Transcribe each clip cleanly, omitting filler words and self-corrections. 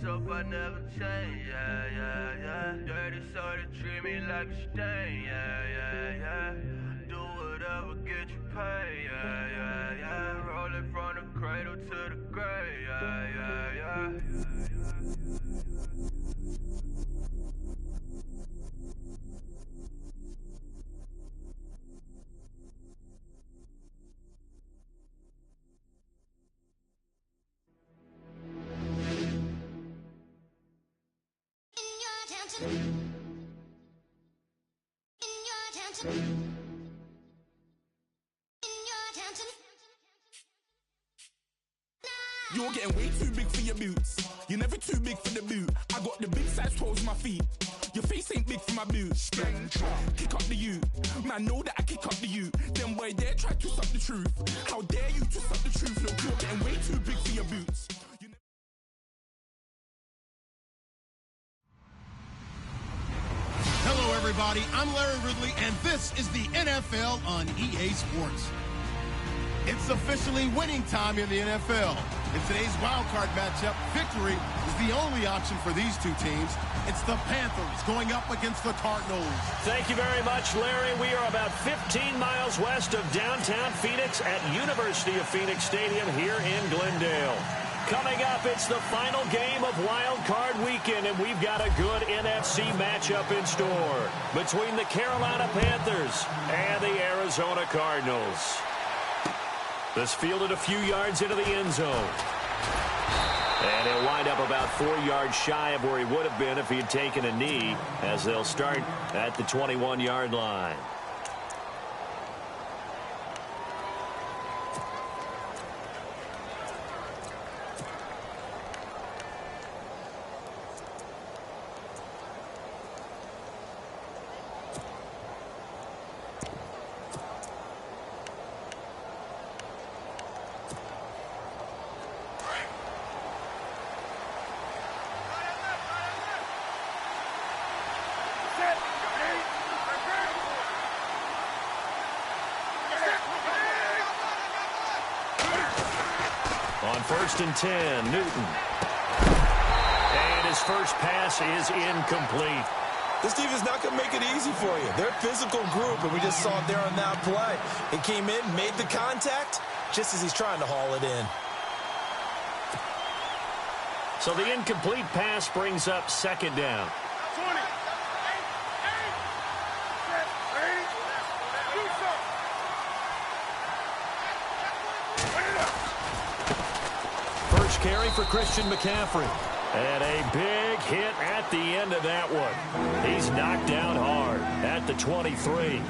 myself, I never change, yeah, yeah, yeah. Dirty soul to treat me like a stain, yeah, yeah, yeah. Do whatever, get you paid, yeah, yeah, yeah. Roll it from the cradle to the grave, yeah, yeah, yeah. You're getting way too big for your boots. You're never too big for the boot. I got the big size toes on my feet. Your face ain't big for my boots. Kick up the you. Man, know that I kick up the you. Them boy there try to suck the truth. How dare you to suck the truth? Look, you're getting way too big for your boots. Hello, everybody. I'm Larry Ridley, and this is the NFL on EA Sports. It's officially winning time in the NFL. In today's wildcard matchup, victory is the only option for these two teams. It's the Panthers going up against the Cardinals. Thank you very much, Larry. We are about 15 miles west of downtown Phoenix at University of Phoenix Stadium here in Glendale. Coming up, it's the final game of Wild Card Weekend, and we've got a good NFC matchup in store between the Carolina Panthers and the Arizona Cardinals. This fielded a few yards into the end zone. And he'll wind up about 4 yards shy of where he would have been if he had taken a knee, as they'll start at the 21-yard line. On 1st and 10, Newton. And his first pass is incomplete. This team is not going to make it easy for you. They're a physical group, and we just saw it there on that play. He came in, made the contact, just as he's trying to haul it in. So the incomplete pass brings up 2nd down. 20. First carry for Christian McCaffrey. And a big hit at the end of that one. He's knocked down hard at the 23.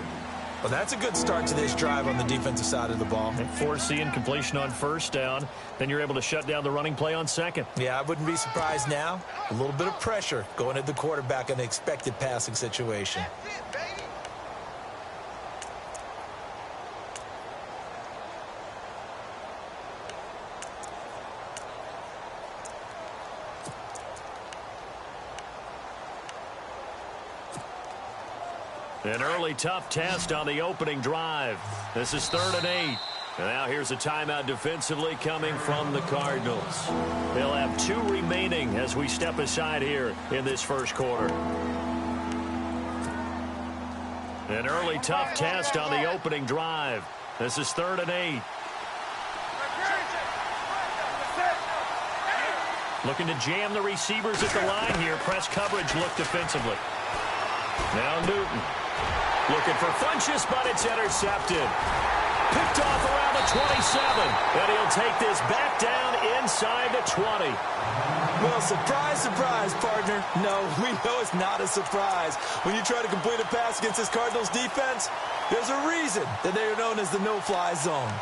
Well, that's a good start to this drive on the defensive side of the ball. And force the incompletion on 1st down. Then you're able to shut down the running play on 2nd. Yeah, I wouldn't be surprised now. A little bit of pressure going at the quarterback in an expected passing situation. An early tough test on the opening drive. This is 3rd and 8. And now here's a timeout defensively coming from the Cardinals. They'll have 2 remaining as we step aside here in this first quarter. An early tough test on the opening drive. This is 3rd and 8. Looking to jam the receivers at the line here. Press coverage look defensively. Now Newton. Looking for Funchess, but it's intercepted. Picked off around the 27. And he'll take this back down inside the 20. Well, surprise, surprise, partner. No, we know it's not a surprise. When you try to complete a pass against this Cardinals defense, there's a reason that they are known as the no-fly zone.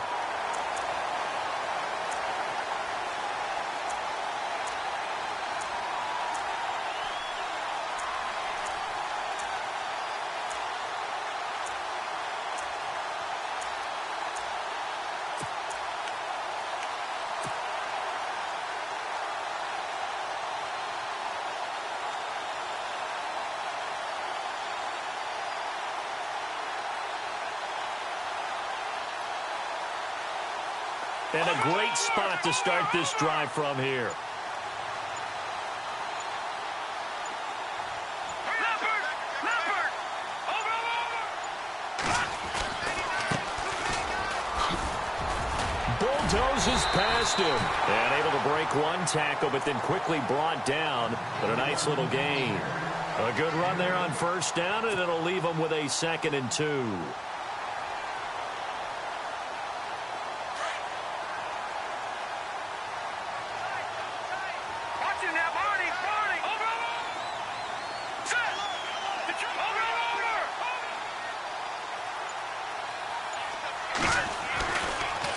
And a great spot to start this drive from here. Dozes past him. And able to break one tackle, but then quickly brought down. But a nice little gain. A good run there on first down, and it'll leave them with a 2nd and 2.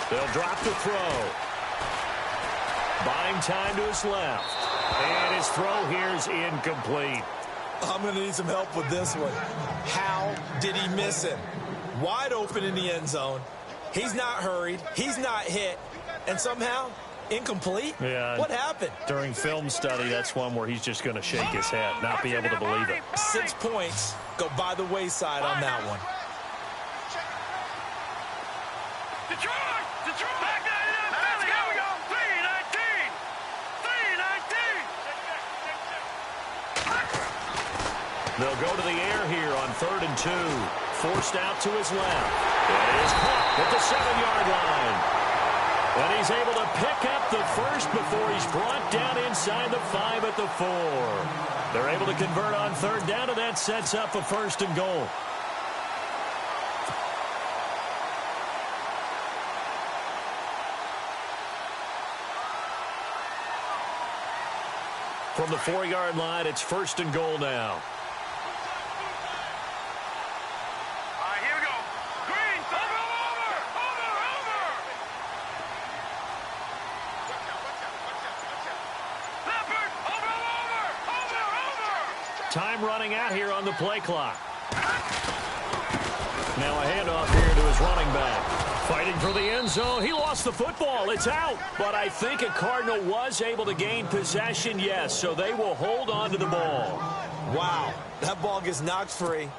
They'll drop the throw. Buying time to his left. And his throw here is incomplete. I'm going to need some help with this one. How did he miss him? Wide open in the end zone. He's not hurried. He's not hit. And somehow, incomplete? Yeah. What happened? During film study, that's one where he's just going to shake his head, not be able to believe it. 6 points go by the wayside on that one. They'll go to the air here on 3rd and 2. Forced out to his left. It is caught at the 7-yard line. And he's able to pick up the first before he's brought down inside the 5 at the 4. They're able to convert on 3rd down, and that sets up a 1st and goal. From the 4-yard line, it's 1st and goal now. Time running out here on the play clock. Now a handoff here to his running back. Fighting for the end zone. He lost the football. It's out. But I think a Cardinal was able to gain possession, yes, so they will hold on to the ball. Wow, that ball gets knocked free,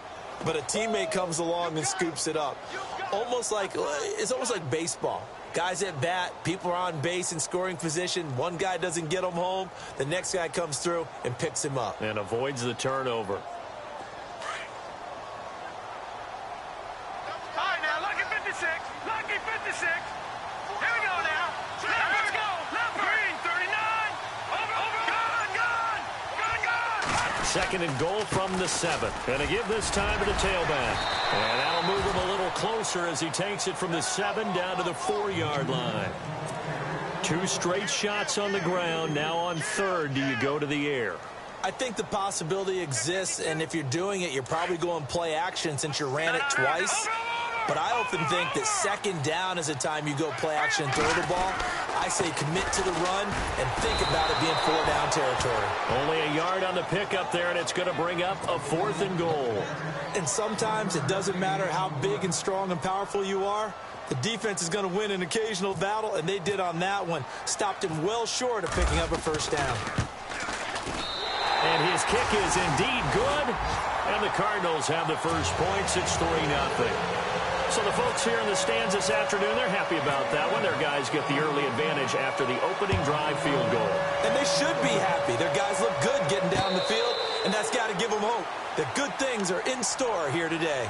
but a teammate comes along and scoops it up. It's almost like baseball. Guys at bat, people are on base in scoring position. One guy doesn't get him home. The next guy comes through and picks him up. And avoids the turnover. All right, now, lucky 56. Lucky 56. Here we go now. Let's go. Green, 39. Second and goal from the 7. And to give this time to the tailback. And that'll move him a little closer as he takes it from the 7 down to the 4-yard line. 2 straight shots on the ground. Now on 3rd, do you go to the air? I think the possibility exists, and if you're doing it, you're probably going play action since you ran it twice. But I often think that 2nd down is the time you go play action and throw the ball. I say commit to the run and think about it being 4-down territory. Only a yard on the pickup there, and it's going to bring up a 4th and goal. And sometimes it doesn't matter how big and strong and powerful you are. The defense is going to win an occasional battle, and they did on that one. Stopped him well short of picking up a 1st down. And his kick is indeed good. And the Cardinals have the first points. It's 3-0. So the folks here in the stands this afternoon, they're happy about that one. Their guys get the early advantage after the opening drive field goal. And they should be happy. Their guys look good getting down the field, and that's got to give them hope that good things are in store here today.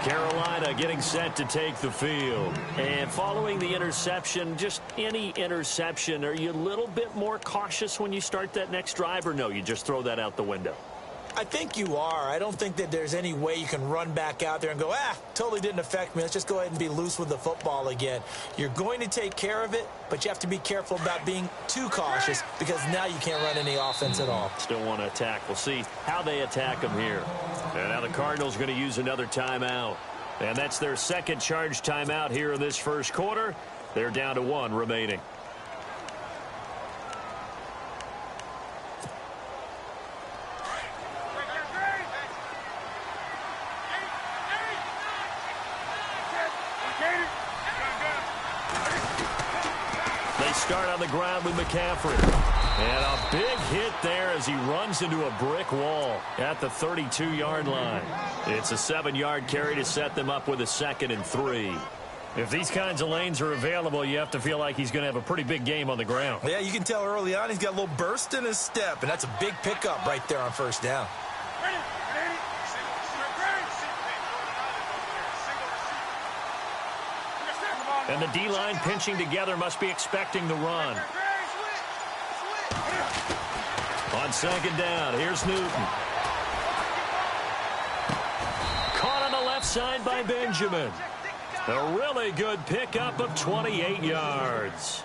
Carolina getting set to take the field. And following the interception, just any interception, are you a little bit more cautious when you start that next drive, or no, you just throw that out the window? I think you are. I don't think that there's any way you can run back out there and go, totally didn't affect me. Let's just go ahead and be loose with the football again. You're going to take care of it, but you have to be careful about being too cautious because now you can't run any offense at all. Still want to attack. We'll see how they attack them here. And now the Cardinals are going to use another timeout. And that's their second charge timeout here in this first quarter. They're down to 1 remaining. Start on the ground with McCaffrey. And a big hit there as he runs into a brick wall at the 32-yard line. It's a 7-yard carry to set them up with a 2nd and 3. If these kinds of lanes are available, you have to feel like he's going to have a pretty big game on the ground. Yeah, you can tell early on he's got a little burst in his step, and that's a big pickup right there on 1st down. And the D-line pinching together must be expecting the run. On second down, here's Newton. Caught on the left side by Benjamin. A really good pickup of 28 yards.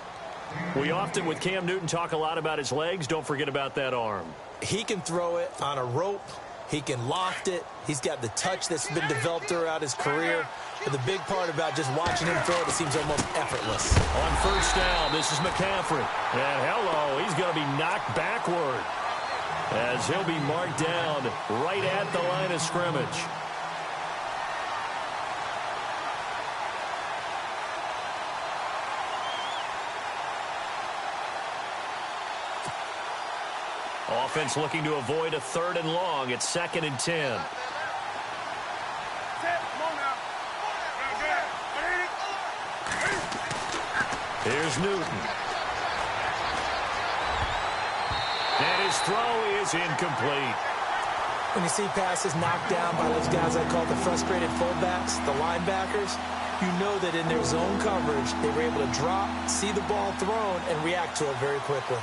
We often, with Cam Newton, talk a lot about his legs. Don't forget about that arm. He can throw it on a rope. He can loft it. He's got the touch that's been developed throughout his career. But the big part about just watching him throw it, it seems almost effortless. On first down, this is McCaffrey. And hello, he's going to be knocked backward as he'll be marked down right at the line of scrimmage. Offense looking to avoid a 3rd and long. It's 2nd and 10. Here's Newton. And his throw is incomplete. When you see passes knocked down by those guys I call the frustrated fullbacks, the linebackers, you know that in their zone coverage, they were able to drop, see the ball thrown, and react to it very quickly.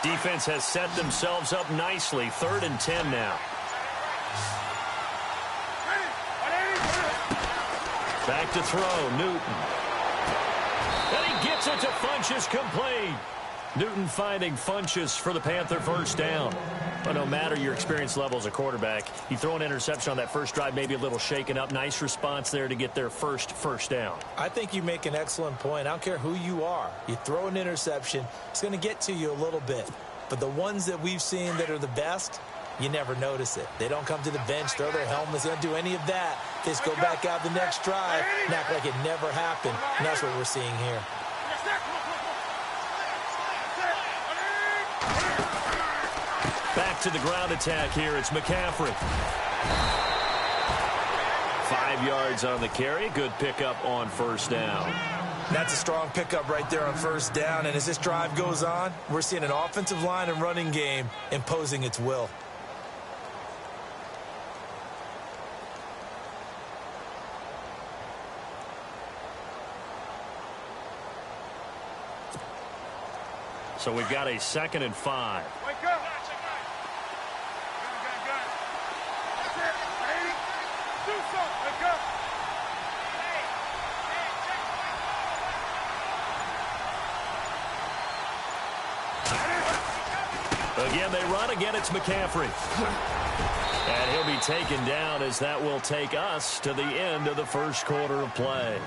Defense has set themselves up nicely. 3rd and 10 now. Back to throw, Newton. And he gets it to Funchess, complete. Newton finding Funchess for the Panther first down. But no matter your experience level as a quarterback, you throw an interception on that first drive, maybe a little shaken up. Nice response there to get their first down. I think you make an excellent point. I don't care who you are. You throw an interception, it's going to get to you a little bit. But the ones that we've seen that are the best, you never notice it. They don't come to the bench, throw their helmets, they don't do any of that. They just go back out the next drive and act like it never happened. And that's what we're seeing here. Back to the ground attack here. It's McCaffrey. 5 yards on the carry. Good pickup on first down. That's a strong pickup right there on first down. And as this drive goes on, we're seeing an offensive line and running game imposing its will. So we've got a 2nd and 5. Wake up. Again, they run. Again, it's McCaffrey. And he'll be taken down as that will take us to the end of the first quarter of play.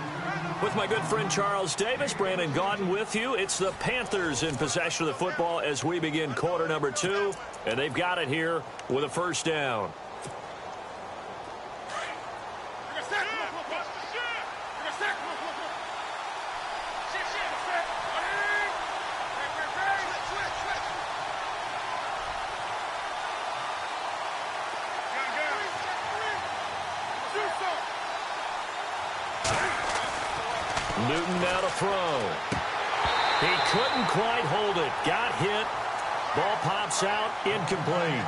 With my good friend Charles Davis, Brandon Gaudin with you. It's the Panthers in possession of the football as we begin quarter number 2. And they've got it here with a first down. Newton now to throw. He couldn't quite hold it. Got hit. Ball pops out. Incomplete.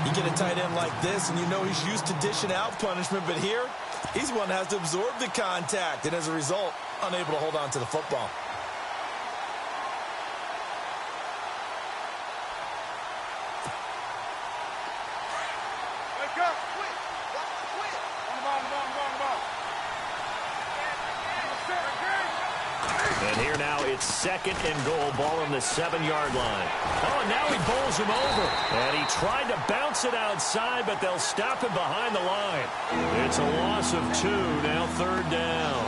You get a tight end like this, and you know he's used to dishing out punishment, but here, he's one that has to absorb the contact, and as a result, unable to hold on to the football. And here now it's 2nd and goal. Ball on the 7-yard line. Oh, and now he bowls him over. And he tried to bounce it outside, but they'll stop him behind the line. It's a loss of 2. Now 3rd down.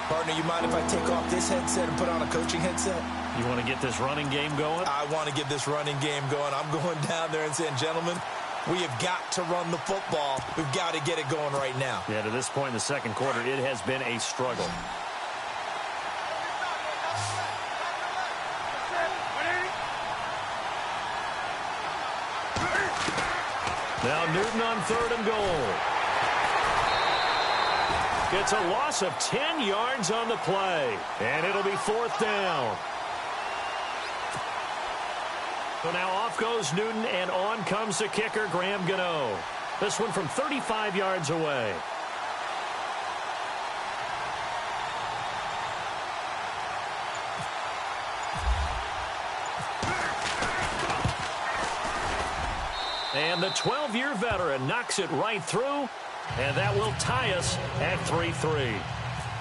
Partner, you mind if I take off this headset and put on a coaching headset? You want to get this running game going? I want to get this running game going. I'm going down there and saying, gentlemen, we have got to run the football. We've got to get it going right now. Yeah, to this point in the second quarter, it has been a struggle. Now Newton on 3rd and goal. It's a loss of 10 yards on the play, and it'll be 4th down. So now off goes Newton, and on comes the kicker, Graham Gano. This one from 35 yards away. And the 12-year veteran knocks it right through, and that will tie us at 3-3.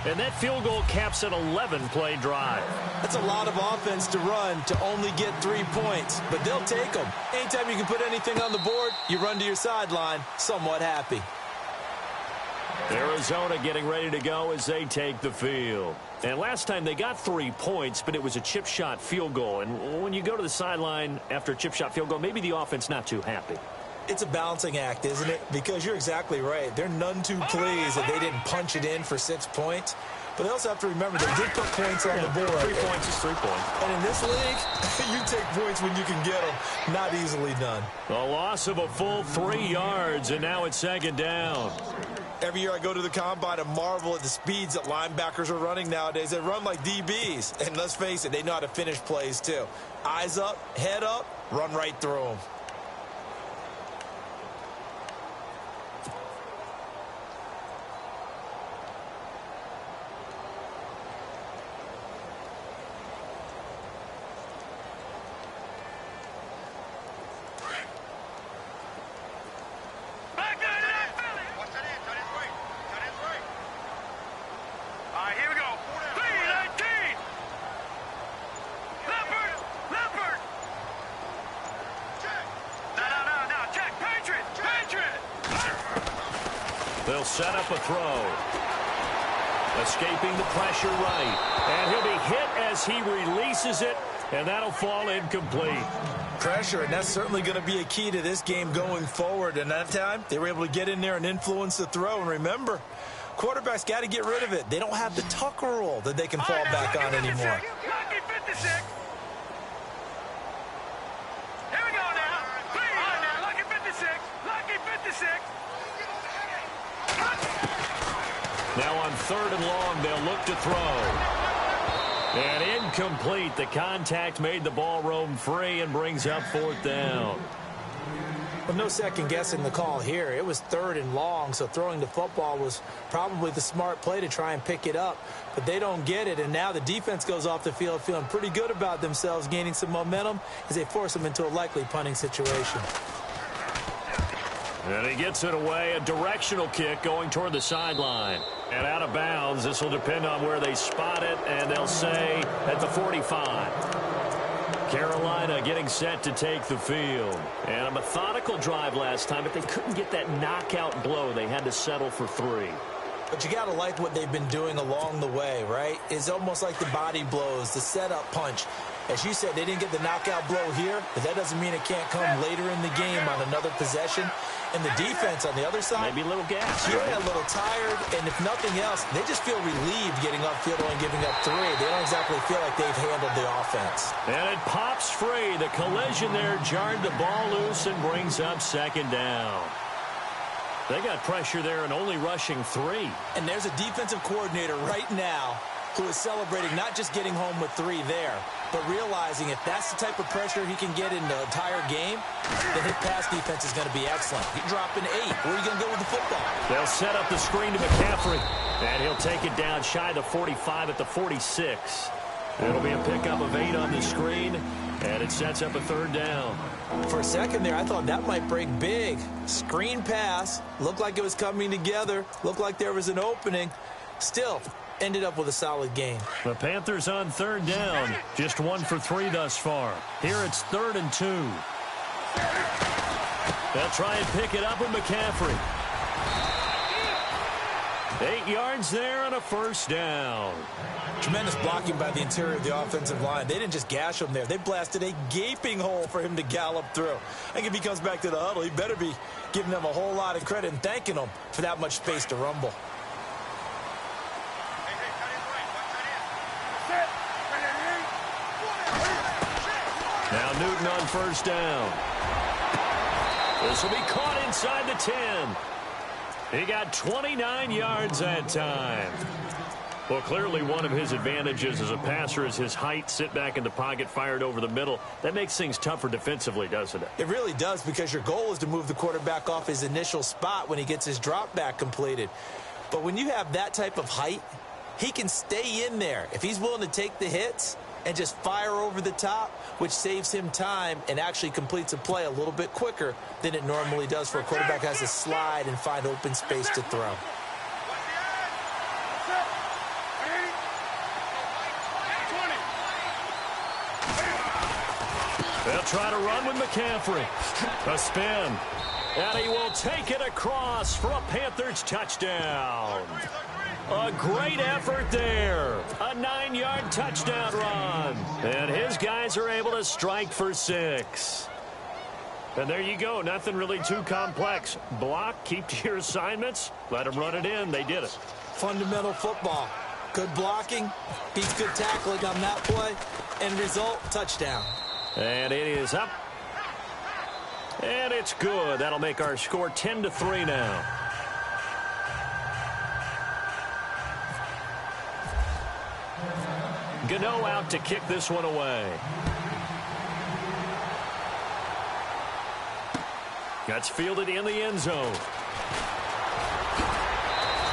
And that field goal caps an 11-play drive. That's a lot of offense to run to only get 3 points, but they'll take them. Anytime you can put anything on the board, you run to your sideline somewhat happy. Arizona getting ready to go as they take the field. And last time they got 3 points, but it was a chip shot field goal. And when you go to the sideline after a chip shot field goal, maybe the offense not too happy. It's a balancing act, isn't it? Because you're exactly right. They're none too pleased that they didn't punch it in for 6 points. But they also have to remember they did put points on the board. 3 points is 3 points. And in this league, you take points when you can get them. Not easily done. A loss of a full 3 yards, and now it's 2nd down. Every year I go to the combine and marvel at the speeds that linebackers are running nowadays. They run like DBs. And let's face it, they know how to finish plays too. Eyes up, head up, run right through them. They'll set up a throw. Escaping the pressure right. And he'll be hit as he releases it, and that'll fall incomplete. Pressure, and that's certainly going to be a key to this game going forward. And that time, they were able to get in there and influence the throw. And remember, quarterbacks got to get rid of it. They don't have the Tucker rule that they can fall back on anymore. Now on 3rd and long, they'll look to throw. And incomplete. The contact made the ball roam free and brings up 4th down. Well, no second guessing the call here. It was 3rd and long, so throwing the football was probably the smart play to try and pick it up. But they don't get it, and now the defense goes off the field feeling pretty good about themselves, gaining some momentum as they force them into a likely punting situation. And he gets it away, a directional kick going toward the sideline. And out of bounds, this will depend on where they spot it, and they'll say at the 45. Carolina getting set to take the field. And a methodical drive last time, but they couldn't get that knockout blow. They had to settle for 3. But you got to like what they've been doing along the way, right? It's almost like the body blows, the setup punch. As you said, they didn't get the knockout blow here, but that doesn't mean it can't come later in the game on another possession. And the defense on the other side, maybe a little gas. Yeah, a little tired, and if nothing else, they just feel relieved getting upfield and giving up 3. They don't exactly feel like they've handled the offense. And it pops free. The collision there jarred the ball loose and brings up 2nd down. They got pressure there and only rushing 3. And there's a defensive coordinator right now who is celebrating not just getting home with 3 there, but realizing if that's the type of pressure he can get in the entire game, then his pass defense is going to be excellent. You're dropping 8. Where are you going to go with the football? They'll set up the screen to McCaffrey, and he'll take it down shy of the 45 at the 46. It'll be a pickup of 8 on the screen, and it sets up a 3rd down. For a second there, I thought that might break big. Screen pass. Looked like it was coming together. Looked like there was an opening. Still, ended up with a solid game. The Panthers on 3rd down. Just 1 for 3 thus far. Here it's 3rd and 2. They'll try and pick it up with McCaffrey. 8 yards there and a 1st down. Tremendous blocking by the interior of the offensive line. They didn't just gash him there. They blasted a gaping hole for him to gallop through. I think if he comes back to the huddle, he better be giving them a whole lot of credit and thanking them for that much space to rumble. Now Newton on 1st down. This will be caught inside the 10. He got 29 yards that time. Well, clearly one of his advantages as a passer is his height. Sit back in the pocket, fired over the middle. That makes things tougher defensively, doesn't it? It really does, because your goal is to move the quarterback off his initial spot when he gets his drop back completed. But when you have that type of height, he can stay in there if he's willing to take the hits and just fire over the top, which saves him time and actually completes a play a little bit quicker than it normally does for a quarterback who has to slide and find open space to throw. They'll try to run with McCaffrey. A spin. And he will take it across for a Panthers touchdown. A great effort there. A 9-yard touchdown run. And his guys are able to strike for 6. And there you go. Nothing really too complex. Block, keep to your assignments, let them run it in. They did it. Fundamental football. Good blocking, beats good tackling on that play, and result, touchdown. And it is up. And it's good. That'll make our score 10-3 now. Gano out to kick this one away. That's fielded in the end zone.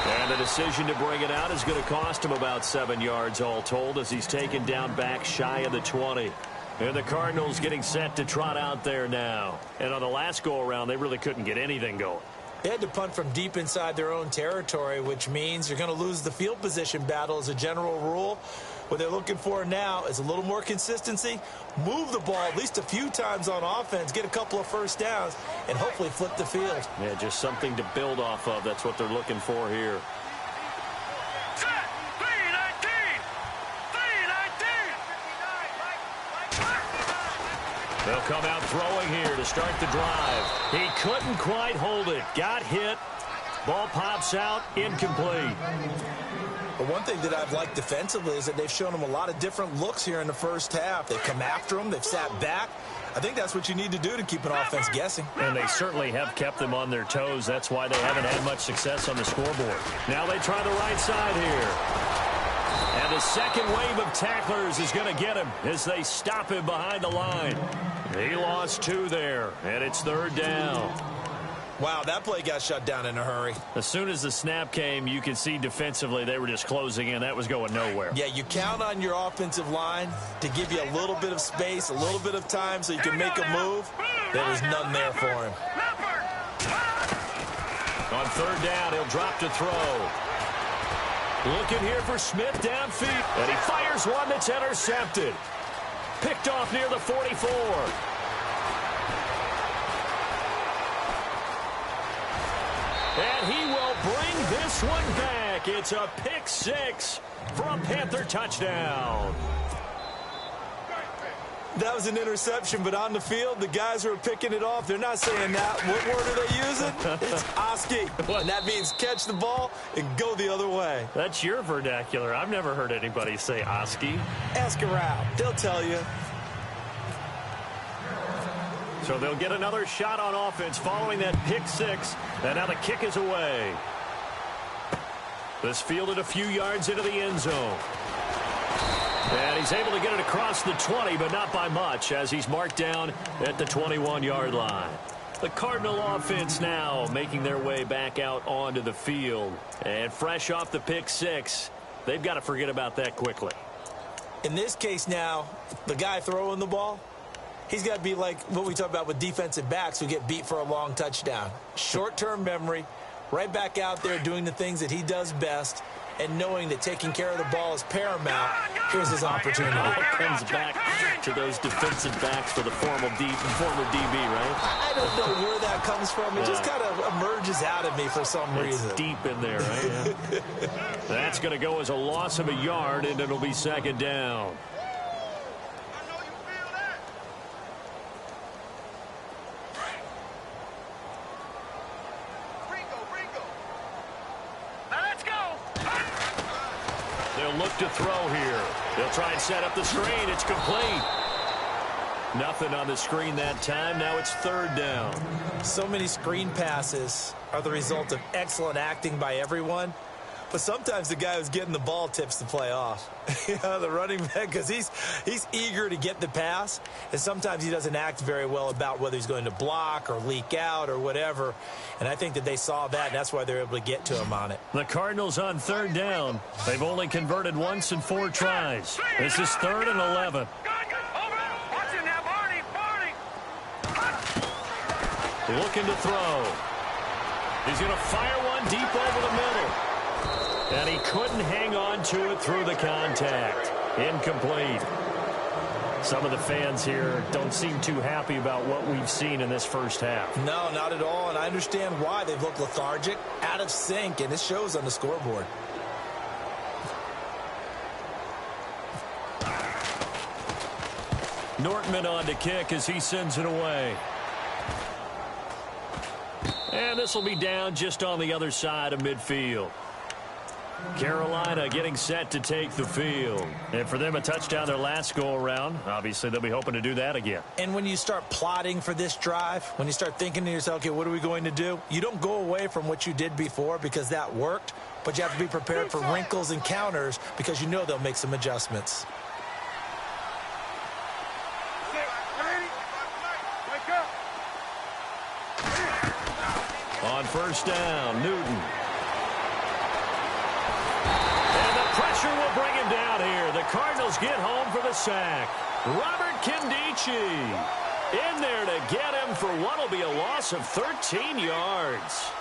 And the decision to bring it out is going to cost him about 7 yards all told, as he's taken down back shy of the 20. And the Cardinals getting set to trot out there now. And on the last go-around, they really couldn't get anything going. They had to punt from deep inside their own territory, which means you're going to lose the field position battle as a general rule. What they're looking for now is a little more consistency, move the ball at least a few times on offense, get a couple of first downs, and hopefully flip the field. Yeah, just something to build off of. That's what they're looking for here. They'll come out throwing here to start the drive. He couldn't quite hold it. Got hit. Ball pops out. Incomplete. But one thing that I've liked defensively is that they've shown him a lot of different looks here in the first half. They've come after him. They've sat back. I think that's what you need to do to keep an offense guessing. And they certainly have kept them on their toes. That's why they haven't had much success on the scoreboard. Now they try the right side here. And the second wave of tacklers is going to get him as they stop him behind the line. He lost 2 there, and it's 3rd down. Wow, that play got shut down in a hurry. As soon as the snap came, you could see defensively they were just closing in. That was going nowhere. Yeah, you count on your offensive line to give you a little bit of space, a little bit of time so you can make a move. There was none there for him. On 3rd down, he'll drop to throw. Looking here for Smith downfield. And he fires one that's intercepted. Picked off near the 44. And he will bring this one back. It's a pick 6 for a Panther touchdown. That was an interception, but on the field, the guys who are picking it off, they're not saying that. What word are they using? It's Oski. And that means catch the ball and go the other way. That's your vernacular. I've never heard anybody say Oski. Ask around. They'll tell you. So they'll get another shot on offense following that pick 6. And now the kick is away. This fielded a few yards into the end zone. And he's able to get it across the 20, but not by much, as he's marked down at the 21-yard line. The Cardinal offense now making their way back out onto the field. And fresh off the pick 6, they've got to forget about that quickly. In this case now, the guy throwing the ball, he's got to be like what we talk about with defensive backs who get beat for a long touchdown. Short-term memory, right back out there doing the things that he does best, and knowing that taking care of the ball is paramount. Here's his opportunity. It comes back to those defensive backs for the former DB, right? I don't know where that comes from. It just kind of emerges out of me for some reason. It's deep in there, right? Yeah. That's going to go as a loss of a yard, and it'll be 2nd down. They'll look to throw here. They'll try and set up the screen. It's complete. Nothing on the screen that time. Now it's third down. So many screen passes are the result of excellent acting by everyone. But sometimes the guy who's getting the ball tips the play off. The running back, because he's eager to get the pass, and sometimes he doesn't act very well about whether he's going to block or leak out or whatever. And I think that they saw that, and that's why they're able to get to him on it. The Cardinals on third down. They've only converted once in 4 tries. This is 3rd and 11. Looking to throw. He's going to fire one deep over the middle. And he couldn't hang on to it through the contact. Incomplete. Some of the fans here don't seem too happy about what we've seen in this first half. No, not at all, and I understand why. They've looked lethargic, out of sync, and it shows on the scoreboard. Nortman on to kick as he sends it away. And this will be down just on the other side of midfield. Carolina getting set to take the field. And for them, a touchdown their last go-around. Obviously, they'll be hoping to do that again. And when you start plotting for this drive, when you start thinking to yourself, okay, what are we going to do? You don't go away from what you did before because that worked, but you have to be prepared for wrinkles and counters because you know they'll make some adjustments. On first down, Newton. And the pressure will bring him down here. The Cardinals get home for the sack. Robert Kindici in there to get him for what will be a loss of 13 yards.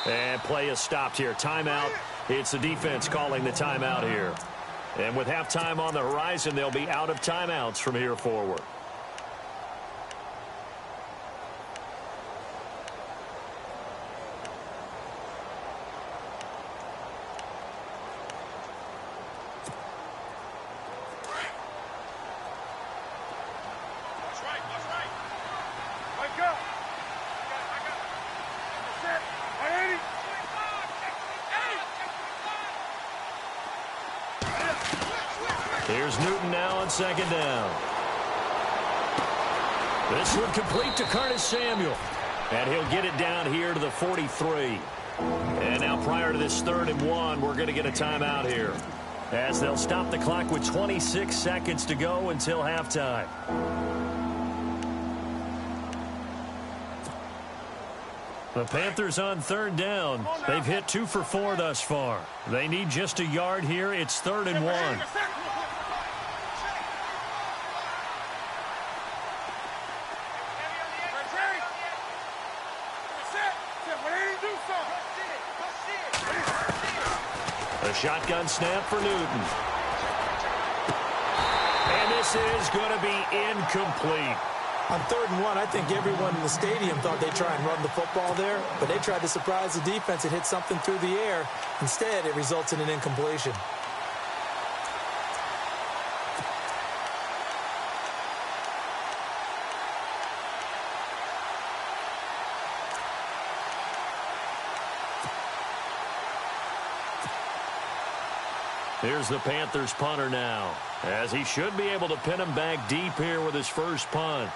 And play is stopped here. Timeout. It's the defense calling the timeout here. And with halftime on the horizon, they'll be out of timeouts from here forward. Here's Newton now on second down. This one complete to Curtis Samuel. And he'll get it down here to the 43. And now prior to this 3rd and 1, we're going to get a timeout here, as they'll stop the clock with 26 seconds to go until halftime. The Panthers on 3rd down. They've hit 2 for 4 thus far. They need just a yard here. It's 3rd and 1. A shotgun snap for Newton. And this is going to be incomplete. On 3rd and 1, I think everyone in the stadium thought they'd try and run the football there, but they tried to surprise the defense and hit something through the air. Instead, it results in an incompletion. Here's the Panthers punter now, as he should be able to pin him back deep here with his first punt.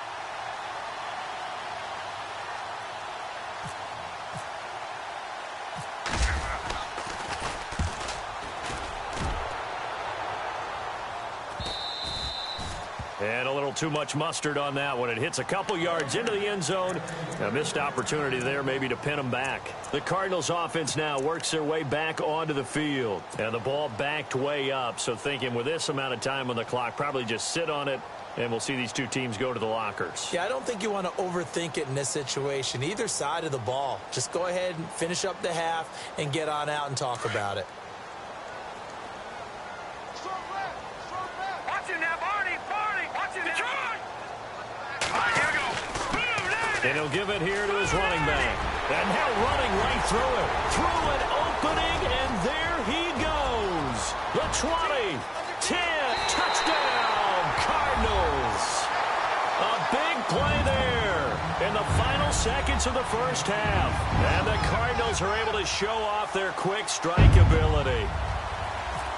And a little too much mustard on that one. It hits a couple yards into the end zone. A missed opportunity there maybe to pin them back. The Cardinals offense now works their way back onto the field. And the ball backed way up. So thinking with this amount of time on the clock, probably just sit on it, and we'll see these two teams go to the lockers. Yeah, I don't think you want to overthink it in this situation. Either side of the ball. Just go ahead and finish up the half and get on out and talk about it. And he'll give it here to his running back. And now running right through it. Through an opening, and there he goes. The 20, 10, touchdown, Cardinals. A big play there in the final seconds of the first half. And the Cardinals are able to show off their quick strike ability.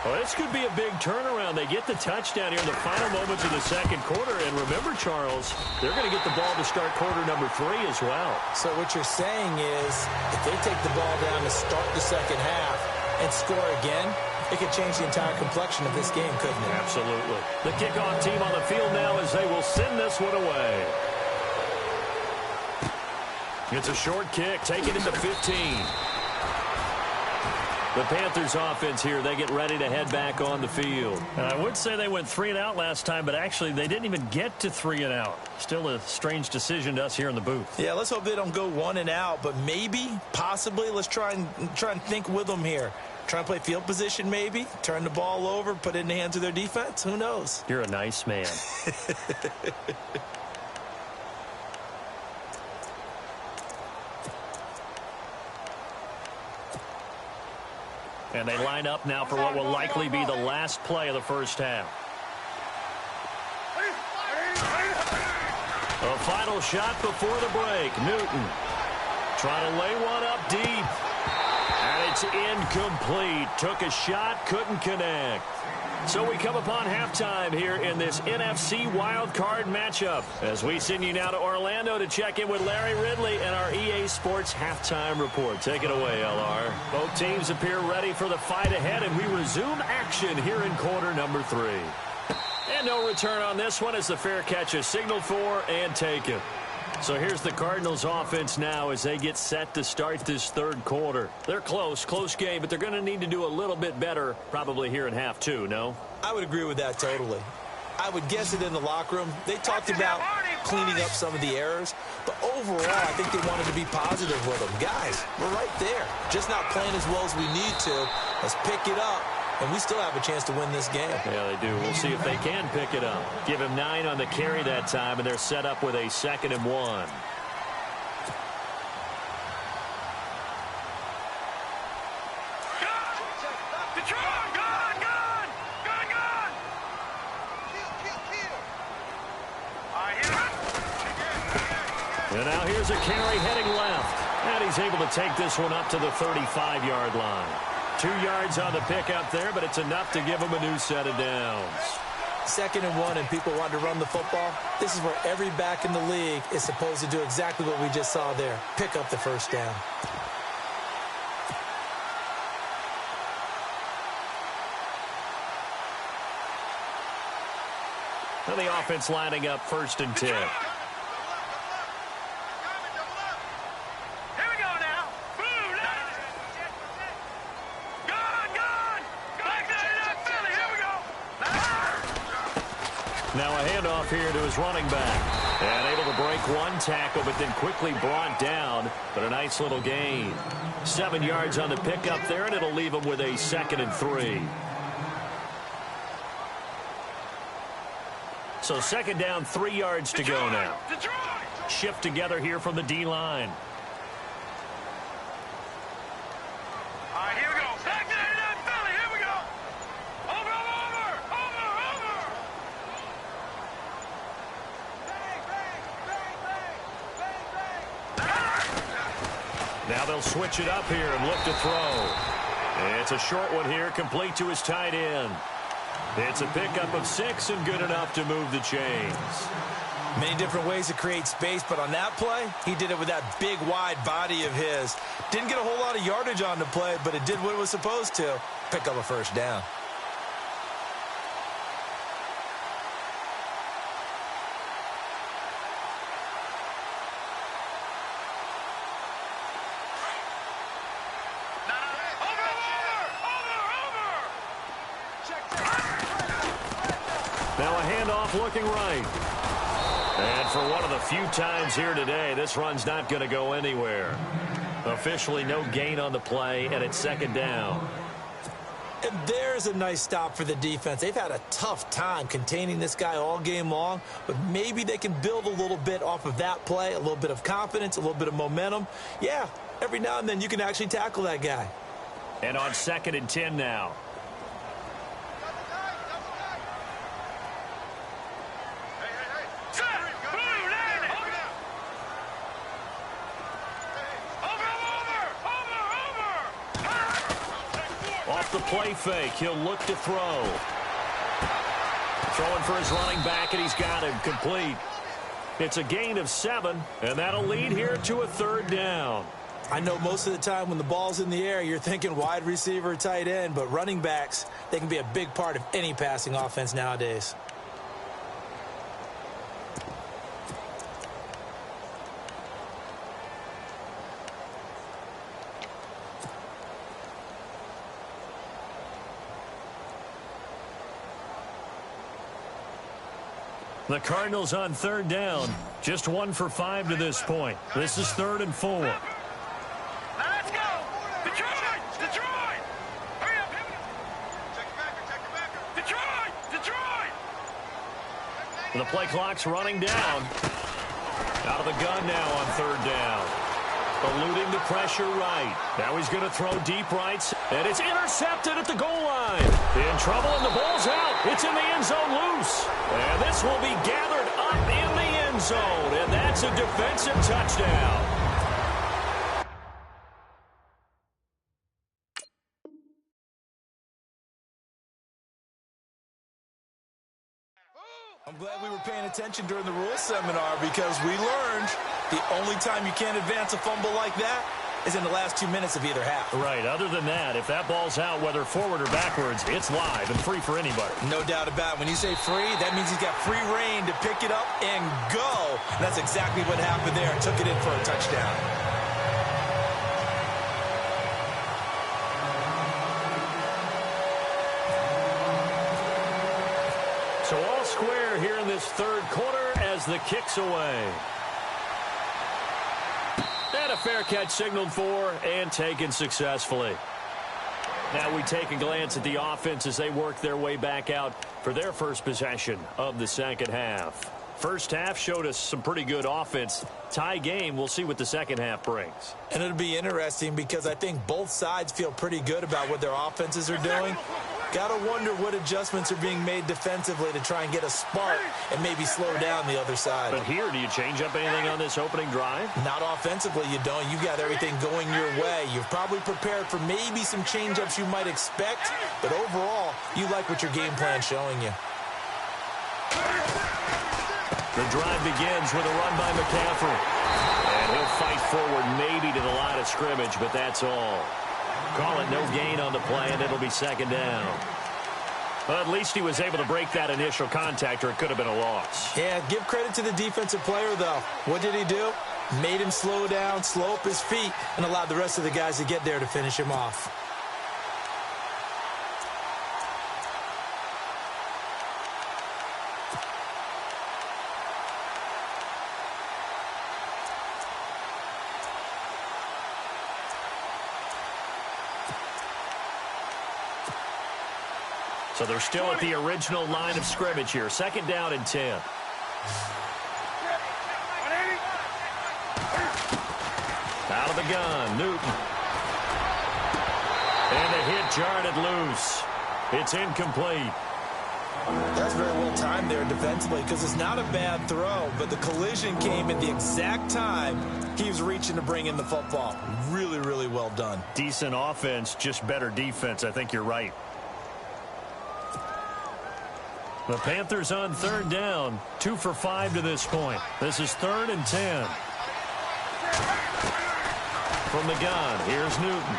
Well, this could be a big turnaround. They get the touchdown here in the final moments of the second quarter. And remember, Charles, they're going to get the ball to start quarter number 3 as well. So what you're saying is if they take the ball down to start the second half and score again, it could change the entire complexion of this game, couldn't it? Absolutely. The kickoff team on the field now as they will send this one away. It's a short kick, taken into 15. The Panthers offense here, they get ready to head back on the field. I would say they went 3 and out last time, but actually they didn't even get to 3 and out. Still a strange decision to us here in the booth. Yeah, let's hope they don't go 1 and out, but maybe, possibly, let's try and think with them here. Try and play field position maybe, turn the ball over, put it in the hands of their defense. Who knows? You're a nice man. And they line up now for what will likely be the last play of the first half. A final shot before the break. Newton trying to lay one up deep. And it's incomplete. Took a shot, couldn't connect. So we come upon halftime here in this NFC wildcard matchup as we send you now to Orlando to check in with Larry Ridley and our EA Sports halftime report. Take it away, LR. Both teams appear ready for the fight ahead, and we resume action here in quarter number 3. And no return on this one as the fair catch is signaled for and taken. So here's the Cardinals offense now as they get set to start this third quarter. They're close game, but they're going to need to do a little bit better probably here in half 2, no? I would agree with that totally. I would guess it in the locker room. They talked about cleaning up some of the errors, but overall I think they wanted to be positive with them. Guys, we're right there. Just not playing as well as we need to. Let's pick it up. And we still have a chance to win this game. Yeah, they do. We'll see if they can pick it up. Give him 9 on the carry that time, and they're set up with a 2nd and 1. And now here's a carry heading left. And he's able to take this one up to the 35-yard line. 2 yards on the pickup there, but it's enough to give them a new set of downs. 2nd and 1, and people want to run the football. This is where every back in the league is supposed to do exactly what we just saw there. Pick up the first down. And the offense lining up 1st and 10. Now a handoff here to his running back. And able to break 1 tackle, but then quickly brought down. But a nice little gain. 7 yards on the pickup there, and it'll leave him with a 2nd and 3. So 2nd down, 3 yards to go now. Shift together here from the D-line. Now they'll switch it up here and look to throw. It's a short one here, complete to his tight end. It's a pickup of 6 and good enough to move the chains. Many different ways to create space, but on that play, he did it with that big, wide body of his. Didn't get a whole lot of yardage on the play, but it did what it was supposed to. Pick up a 1st down. Now a handoff looking right. And for one of the few times here today, this run's not going to go anywhere. Officially no gain on the play, and it's 2nd down. And there's a nice stop for the defense. They've had a tough time containing this guy all game long, but maybe they can build a little bit off of that play, a little bit of confidence, a little bit of momentum. Yeah, every now and then you can actually tackle that guy. And on 2nd and 10 now. off the play fake. He'll look to throw. Throwing for his running back, and he's got him complete. It's a gain of 7, and that'll lead here to a 3rd down. I know most of the time when the ball's in the air, you're thinking wide receiver, tight end, but running backs, they can be a big part of any passing offense nowadays. The Cardinals on 3rd down. Just 1 for 5 to this point. This is 3rd and 4. Now let's go! Detroit! Detroit! Hurry up! Check your backer! Detroit! Detroit! The play clock's running down. Out of the gun now on 3rd down. Eluding the pressure right. Now he's going to throw deep right. And it's intercepted at the goal line. In trouble, and the ball's out. It's in the end zone loose. And this will be gathered up in the end zone. And that's a defensive touchdown. I'm glad we were paying attention during the rules seminar because we learned the only time you can't advance a fumble like that is in the last 2 minutes of either half. Right. Other than that, if that ball's out, whether forward or backwards, it's live and free for anybody. No doubt about it. When you say free, that means he's got free reign to pick it up and go. And that's exactly what happened there. Took it in for a touchdown. So all square here in this 3rd quarter as the kick's away. And a fair catch signaled for and taken successfully. Now we take a glance at the offense as they work their way back out for their first possession of the 2nd half. First half showed us some pretty good offense. Tie game, we'll see what the 2nd half brings. And it'll be interesting because I think both sides feel pretty good about what their offenses are doing. Got to wonder what adjustments are being made defensively to try and get a spark and maybe slow down the other side. But here, do you change up anything on this opening drive? Not offensively, you don't. You got everything going your way. You've probably prepared for maybe some change-ups you might expect, but overall, you like what your game plan's showing you. The drive begins with a run by McCaffrey. And he'll fight forward maybe to the line of scrimmage, but that's all. Call it no gain on the play, and it'll be 2nd down. Well, at least he was able to break that initial contact, or it could have been a loss. Yeah, give credit to the defensive player, though. What did he do? Made him slow down, slow up his feet, and allowed the rest of the guys to get there to finish him off. So they're still at the original line of scrimmage here. 2nd down and 10. Out of the gun, Newton. And the hit jarred it loose. It's incomplete. That's very well timed there defensively because it's not a bad throw, but the collision came at the exact time he was reaching to bring in the football. Really, really well done. Decent offense, just better defense. I think you're right. The Panthers on 3rd down, 2 for 5 to this point. This is 3rd and 10. From the gun, here's Newton.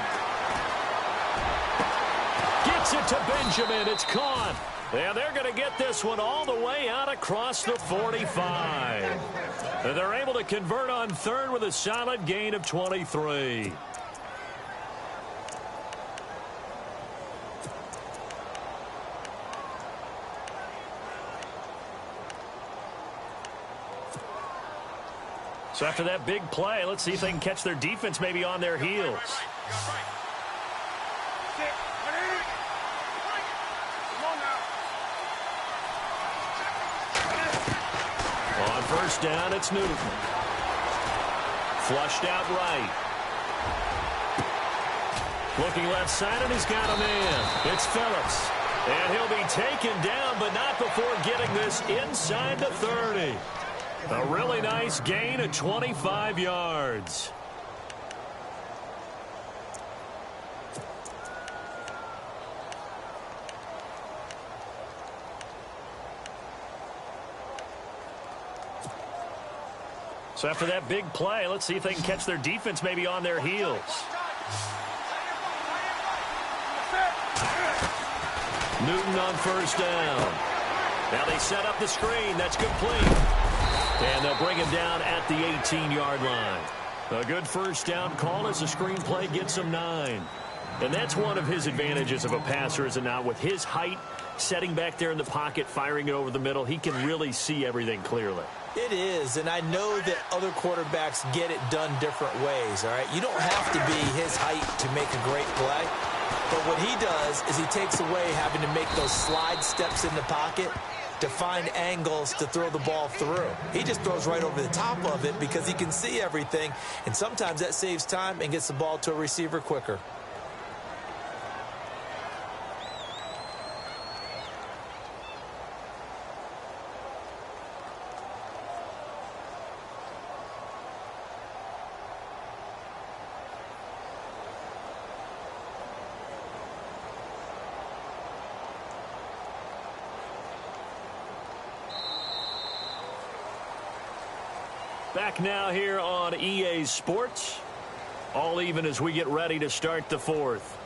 Gets it to Benjamin. It's caught. And they're going to get this one all the way out across the 45. And they're able to convert on 3rd with a solid gain of 23. So after that big play, let's see if they can catch their defense maybe on their heels. On 1st down, it's Newton. Flushed out right. Looking left side, and he's got a man. It's Phillips. And he'll be taken down, but not before getting this inside the 30. A really nice gain of 25 yards. So after that big play, let's see if they can catch their defense maybe on their heels. Newton on first down. Now they set up the screen. That's complete. And they'll bring him down at the 18-yard line. A good first down call as the screen play gets him 9. And that's one of his advantages of a passer, is it not? With his height, setting back there in the pocket, firing it over the middle, he can really see everything clearly. It is, and I know that other quarterbacks get it done different ways, all right? You don't have to be his height to make a great play. But what he does is he takes away having to make those slide steps in the pocket to find angles to throw the ball through. He just throws right over the top of it because he can see everything, and sometimes that saves time and gets the ball to a receiver quicker. Back now here on EA Sports. All even as we get ready to start the fourth.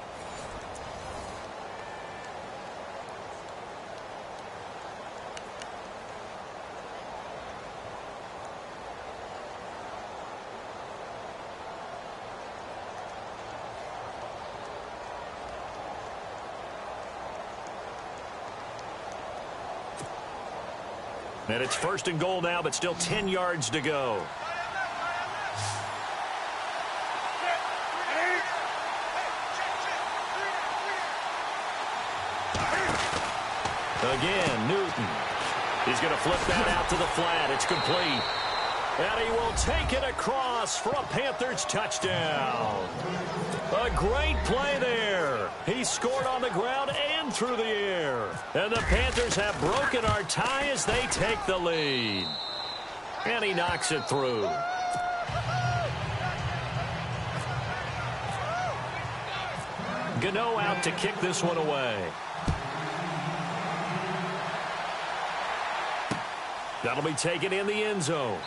And it's first and goal now, but still 10 yards to go. Again, Newton. He's going to flip that out to the flat. It's complete. And he will take it across for a Panthers touchdown. A great play there. He scored on the ground and through the air. And the Panthers have broken our tie as they take the lead. And he knocks it through. Gano out to kick this one away. That'll be taken in the end zone.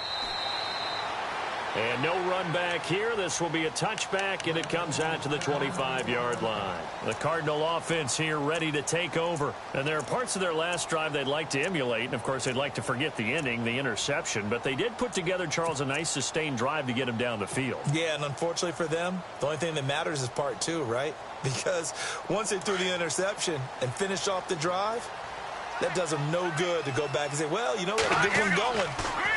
And no run back here. This will be a touchback, and it comes out to the 25-yard line. The Cardinal offense here ready to take over. And there are parts of their last drive they'd like to emulate. And, of course, they'd like to forget the ending, the interception. But they did put together, Charles, a nice sustained drive to get him down the field. Yeah, and unfortunately for them, the only thing that matters is part two, right? Because once they threw the interception and finished off the drive, that does them no good to go back and say, well, you know, we had a good one going.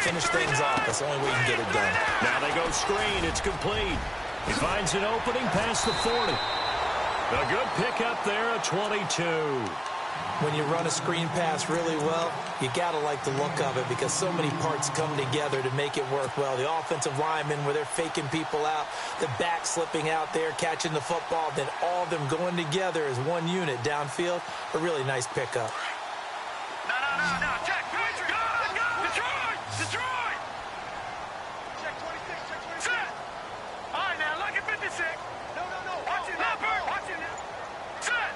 Finish things off. That's the only way you can get it done. Now they go screen. It's complete. He finds an opening past the 40. A good pickup there, a 22. When you run a screen pass really well, you got to like the look of it because so many parts come together to make it work well. The offensive linemen, where they're faking people out, the back slipping out there, catching the football, then all of them going together as one unit downfield. A really nice pickup. No, check. Detroit! Check 26, check 26. Set. All right, now, look at 56. No. Watch it now, Bert. Watch it now. Set.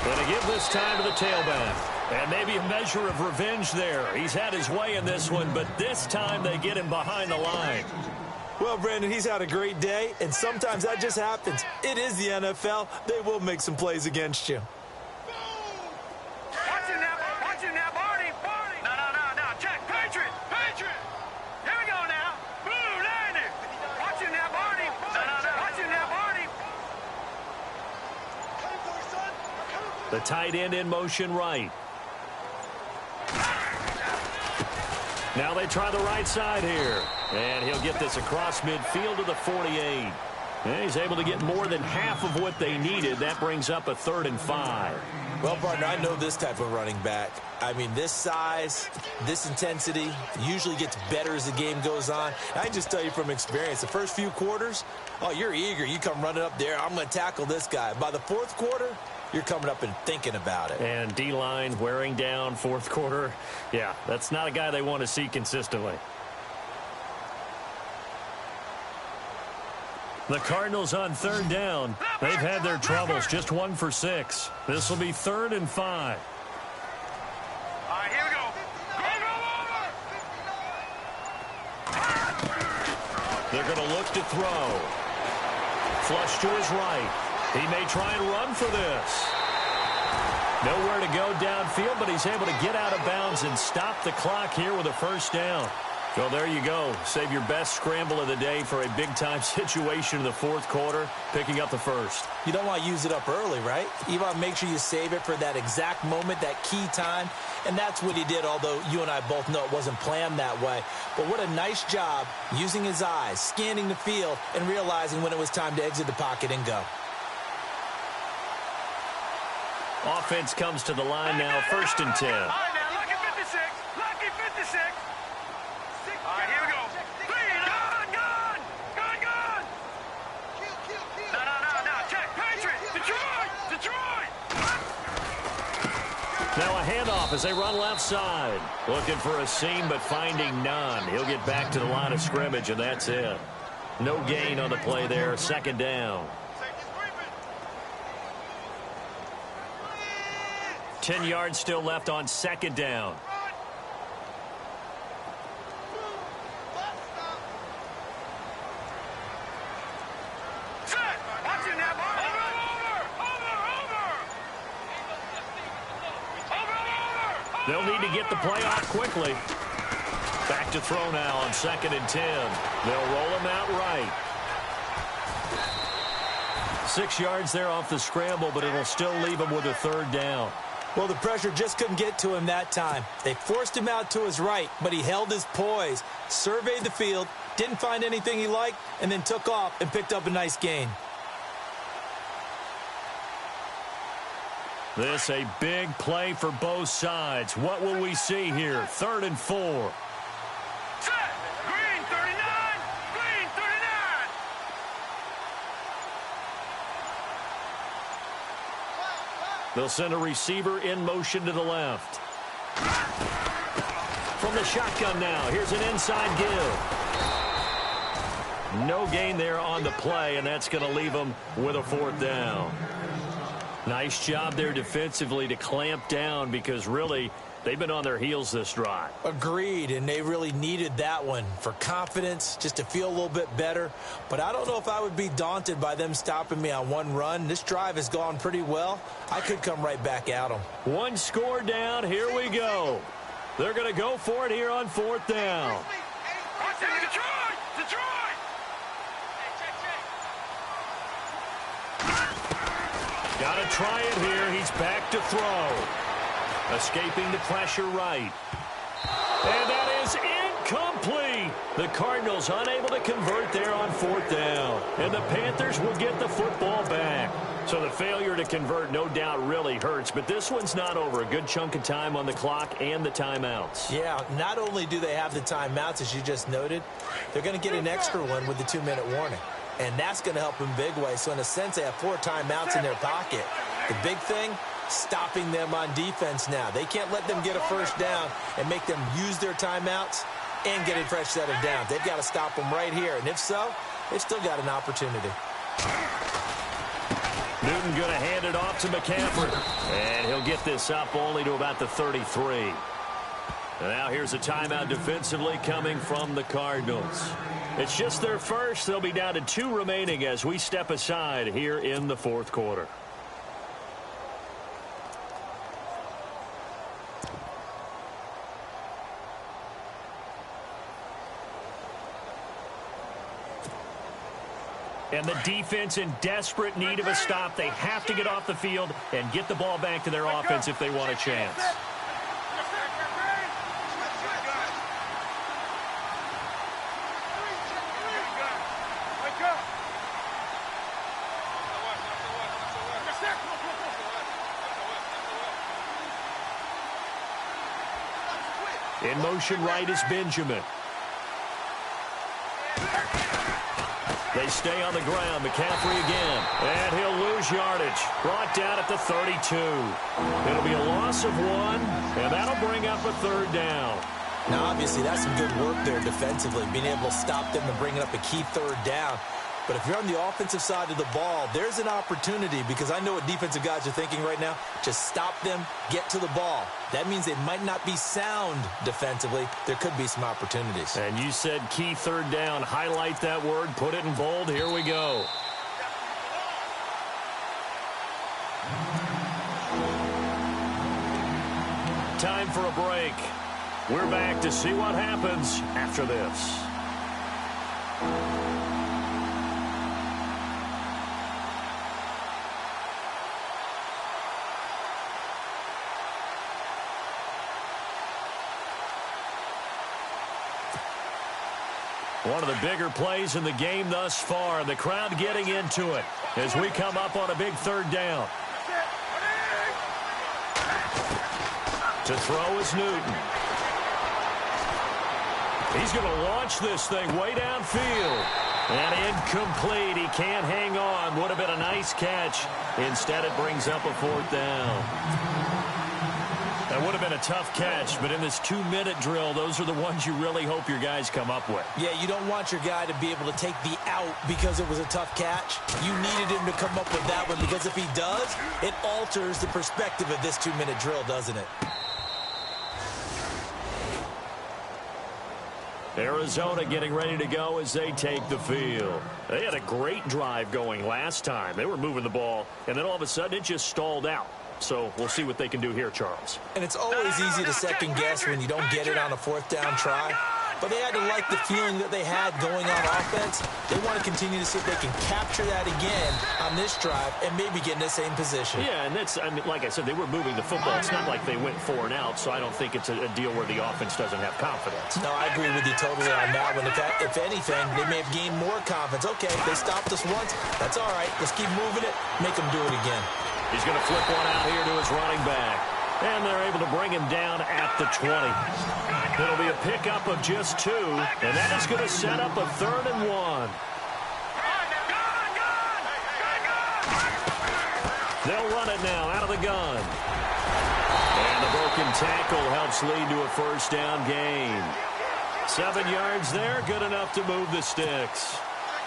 Going to give this time to the tailback. And maybe a measure of revenge there. He's had his way in this one, but this time they get him behind the line. Well, Brandon, he's had a great day, and sometimes that just happens. It is the NFL. They will make some plays against you. The tight end in motion right. Now they try the right side here. And he'll get this across midfield to the 48. And he's able to get more than half of what they needed. That brings up a 3rd and 5. Well, partner, I know this type of running back. I mean, this size, this intensity usually gets better as the game goes on. And I can just tell you from experience, the first few quarters, oh, you're eager. You come running up there, I'm going to tackle this guy. By the 4th quarter, you're coming up and thinking about it. And D-line wearing down 4th quarter. Yeah, that's not a guy they want to see consistently. The Cardinals on 3rd down. They've had their troubles, just 1 for 6. This will be 3rd and 5. All right, here we go. Go over. going to look to throw. Flush to his right. He may try and run for this. Nowhere to go downfield, but he's able to get out of bounds and stop the clock here with a first down. Well, there you go. Save your best scramble of the day for a big-time situation in the fourth quarter, picking up the first. You don't want to use it up early, right? You want to make sure you save it for that exact moment, that key time. And that's what he did, although you and I both know it wasn't planned that way. But what a nice job using his eyes, scanning the field, and realizing when it was time to exit the pocket and go. Offense comes to the line now, 1st and 10. All right, now, lucky 56. Lucky 56. All right, here we go. Gun. No. Check. Patriots. Detroit. Now a handoff as they run left side. Looking for a seam, but finding none. He'll get back to the line of scrimmage, and that's it. No gain on the play there. 2nd down. 10 yards still left on 2nd down. They'll need to get the play off quickly. Back to throw now on 2nd and 10. They'll roll him out right. 6 yards there off the scramble, but it'll still leave him with a 3rd down. Well, the pressure just couldn't get to him that time. They forced him out to his right, but he held his poise, surveyed the field, didn't find anything he liked, and then took off and picked up a nice gain. This a big play for both sides. What will we see here? 3rd and 4. Green 39. They'll send a receiver in motion to the left. From the shotgun now, here's an inside give. No gain there on the play, and that's going to leave them with a 4th down. Nice job there defensively to clamp down because really they've been on their heels this drive. Agreed, and they really needed that one for confidence, just to feel a little bit better. But I don't know if I would be daunted by them stopping me on one run. This drive has gone pretty well. I could come right back at them. 1 score down. Here we go. They're going to go for it here on 4th down. Detroit! Got to try it here. He's back to throw. Escaping the pressure right. And that is incomplete. The Cardinals unable to convert there on 4th down. And the Panthers will get the football back. So the failure to convert no doubt really hurts. But this one's not over. A good chunk of time on the clock and the timeouts. Yeah, not only do they have the timeouts, as you just noted, they're going to get an extra one with the 2-minute warning. And that's going to help in big way. So in a sense, they have 4 timeouts in their pocket. The big thing, stopping them on defense now. They can't let them get a first down and make them use their timeouts and get a fresh set of downs. They've got to stop them right here. And if so, they've still got an opportunity. Newton going to hand it off to McCaffrey. And he'll get this up only to about the 33. And now here's a timeout defensively coming from the Cardinals. It's just their first. They'll be down to 2 remaining as we step aside here in the 4th quarter. And the defense in desperate need of a stop. They have to get off the field and get the ball back to their offense if they want a chance. In motion right is Benjamin. They stay on the ground. McCaffrey again. And he'll lose yardage. Brought down at the 32. It'll be a loss of 1, and that'll bring up a 3rd down. Now, obviously, that's some good work there defensively, being able to stop them and bringing up a key 3rd down. But if you're on the offensive side of the ball, there's an opportunity, because I know what defensive guys are thinking right now. Just stop them, get to the ball. That means they might not be sound defensively. There could be some opportunities. And you said key third down. Highlight that word. Put it in bold. Here we go. Time for a break. We're back to see what happens after this. One of the bigger plays in the game thus far. The crowd getting into it as we come up on a big third down. To throw is Newton. He's going to launch this thing way downfield. And incomplete. He can't hang on. Would have been a nice catch. Instead, it brings up a fourth down. That would have been a tough catch, but in this 2-minute drill, those are the ones you really hope your guys come up with. Yeah, you don't want your guy to be able to take the out because it was a tough catch. You needed him to come up with that one, because if he does, it alters the perspective of this 2-minute drill, doesn't it? Arizona getting ready to go as they take the field. They had a great drive going last time. They were moving the ball, and then all of a sudden it just stalled out. So we'll see what they can do here, Charles. And it's always easy to second guess when you don't get it on a fourth down try. But they had to like the feeling that they had going on offense. They want to continue to see if they can capture that again on this drive and maybe get in the same position. Yeah, and that's, I mean, like I said, they were moving the football. It's not like they went 4 and out, so I don't think it's a deal where the offense doesn't have confidence. No, I agree with you totally on that one. If anything, they may have gained more confidence. Okay, they stopped us once. That's all right. Let's keep moving it. Make them do it again. He's going to flip one out here to his running back. And they're able to bring him down at the 20. It'll be a pickup of just 2, and that is going to set up a 3rd and 1. They'll run it now out of the gun. And the broken tackle helps lead to a first down gain. 7 yards there, good enough to move the sticks.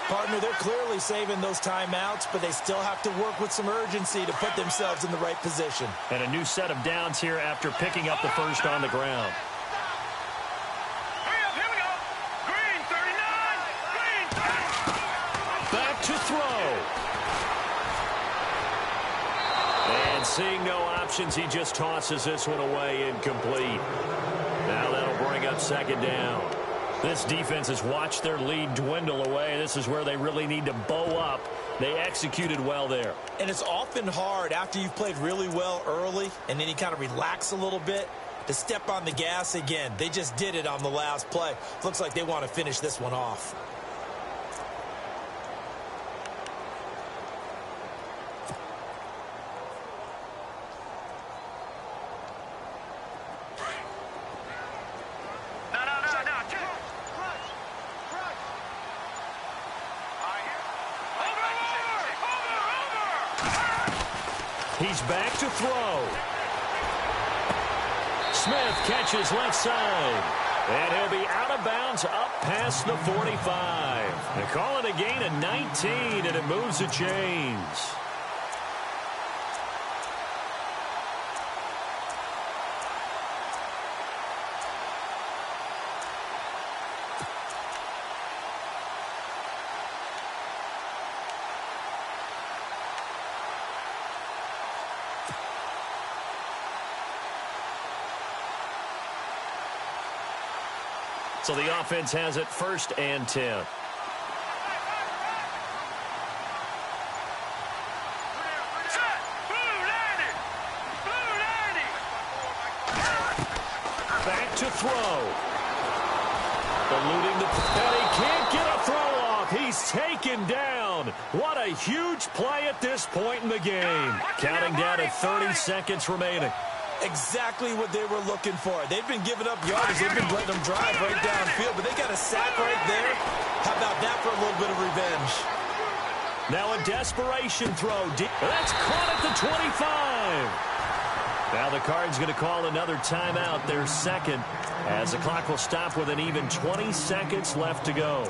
Partner, they're clearly saving those timeouts, but they still have to work with some urgency to put themselves in the right position. And a new set of downs here after picking up the first on the ground. Here we go. Green, 39. Green. Back to throw. And seeing no options, he just tosses this one away incomplete. Now that'll bring up 2nd down. This defense has watched their lead dwindle away. This is where they really need to bow up. They executed well there. And it's often hard after you've played really well early and then you kind of relax a little bit to step on the gas again. They just did it on the last play. Looks like they want to finish this one off. He's back to throw. Smith catches left side. And he'll be out of bounds up past the 45. They call it a gain of 19, and it moves the chains. So the offense has it 1st and 10. Back to throw. Eluding the and he can't get a throw off. He's taken down. What a huge play at this point in the game. Counting down at 30 seconds remaining. Exactly what they were looking for. They've been giving up yardage. They've been letting them drive right downfield, but they got a sack right there. How about that for a little bit of revenge? Now a desperation throw. That's caught at the 25. Now the Cards going to call another timeout, their 2nd, as the clock will stop with an even 20 seconds left to go.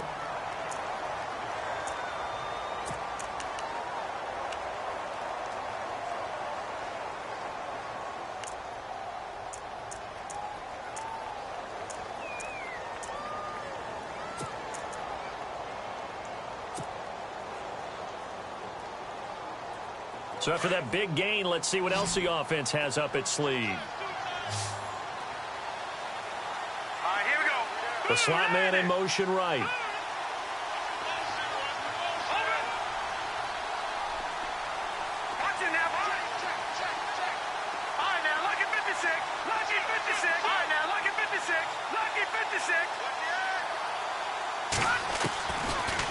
So after that big gain, let's see what else the offense has up its sleeve. All right, here we go. The slot man in motion right. Watch it now. All right, now, lucky 56. Lucky 56. All right, now, lucky 56. Lucky 56.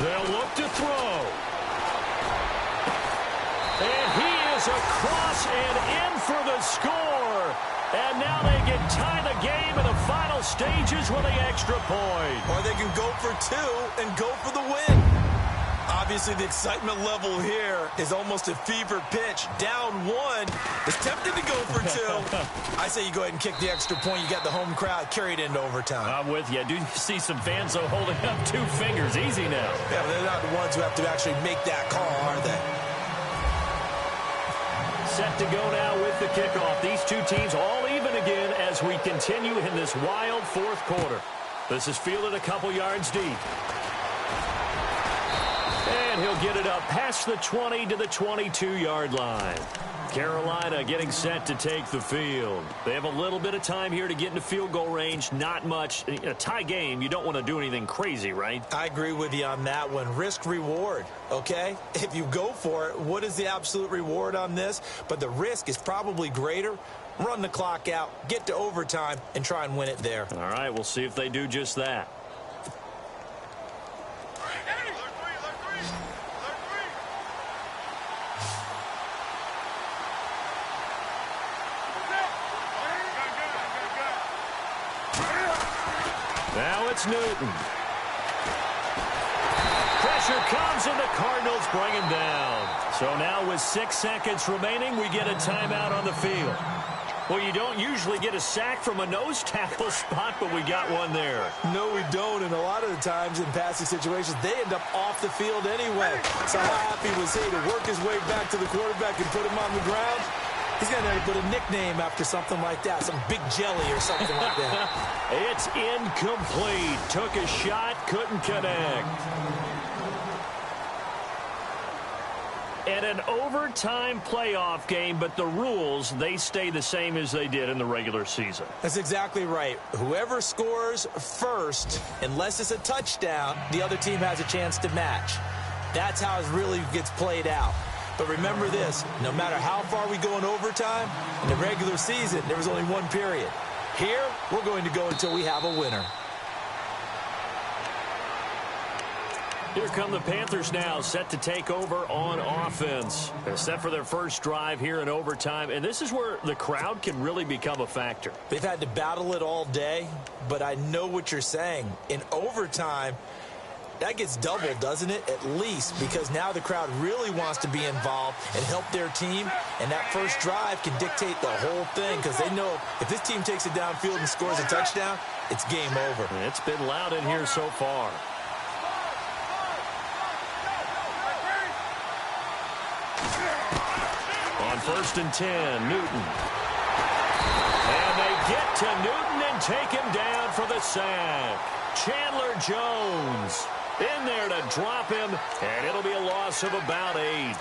They'll look to throw. And he is across and in for the score. And now they can tie the game in the final stages with the extra point. Or they can go for two and go for the win. Obviously, the excitement level here is almost a fever pitch. Down one. It's tempting to go for two. I say you go ahead and kick the extra point. You got the home crowd carried into overtime. I'm with you. I do see some fans, though, holding up 2 fingers. Easy now. Yeah, but they're not the ones who have to actually make that call, are they? Set to go now with the kickoff. These two teams all even again as we continue in this wild fourth quarter. This is fielded a couple yards deep. And he'll get it up past the 20 to the 22-yard line. Carolina getting set to take the field. They have a little bit of time here to get into field goal range. Not much. In a tie game, you don't want to do anything crazy, right? I agree with you on that one. Risk reward, okay? If you go for it, what is the absolute reward on this? But the risk is probably greater. Run the clock out, get to overtime, and try and win it there. All right, we'll see if they do just that. Now it's Newton. Pressure comes, and the Cardinals bring him down. So now with 6 seconds remaining, we get a timeout on the field. Well, you don't usually get a sack from a nose tackle spot, but we got one there. No, we don't, and a lot of the times in passing situations, they end up off the field anyway. So how happy was he to work his way back to the quarterback and put him on the ground? He's going to have to put a nickname after something like that, some big jelly or something like that. It's incomplete. Took a shot, couldn't connect. And an overtime playoff game, but the rules, they stay the same as they did in the regular season. That's exactly right. Whoever scores first, unless it's a touchdown, the other team has a chance to match. That's how it really gets played out. But remember this, no matter how far we go in overtime, in the regular season, there was only one period. Here, we're going to go until we have a winner. Here come the Panthers now, set to take over on offense. They're set for their first drive here in overtime, and this is where the crowd can really become a factor. They've had to battle it all day, but I know what you're saying. In overtime, that gets doubled, doesn't it? At least, because now the crowd really wants to be involved and help their team, and that first drive can dictate the whole thing because they know if this team takes it downfield and scores a touchdown, it's game over. It's been loud in here so far. On 1st and 10, Newton. And they get to Newton and take him down for the sack. Chandler Jones in there to drop him, and it'll be a loss of about 8.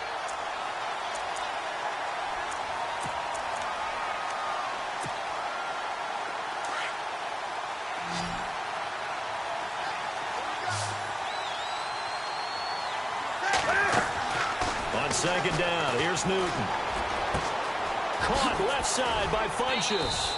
On 2nd down, here's Newton. Caught left side by Funchess.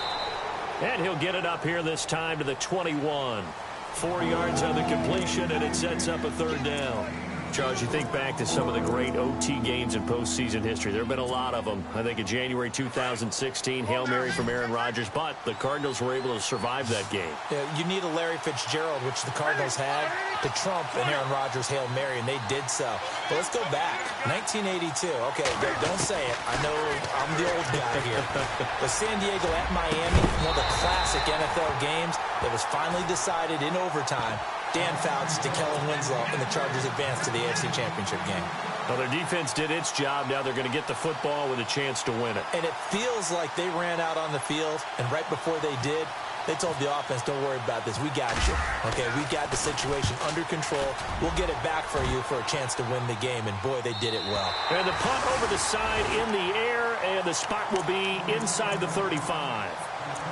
And he'll get it up here this time to the 21. 4 yards on the completion, and it sets up a 3rd down. Charles, you think back to some of the great OT games in postseason history. There have been a lot of them. I think in January 2016, Hail Mary from Aaron Rodgers, but the Cardinals were able to survive that game. Yeah, you need a Larry Fitzgerald, which the Cardinals had, to trump an Aaron Rodgers Hail Mary, and they did so. But let's go back. 1982. Okay, don't say it. I know I'm the old guy here. But San Diego at Miami, one of the classic NFL games that was finally decided in overtime. Dan Fouts to Kellen Winslow, and the Chargers advanced to the AFC Championship game. Well, their defense did its job. Now they're going to get the football with a chance to win it. And it feels like they ran out on the field, and right before they did, They told the offense, don't worry about this. We got you. Okay, we got the situation under control. We'll get it back for you for a chance to win the game. And, boy, they did it well. And the punt over the side in the air, and the spot will be inside the 35.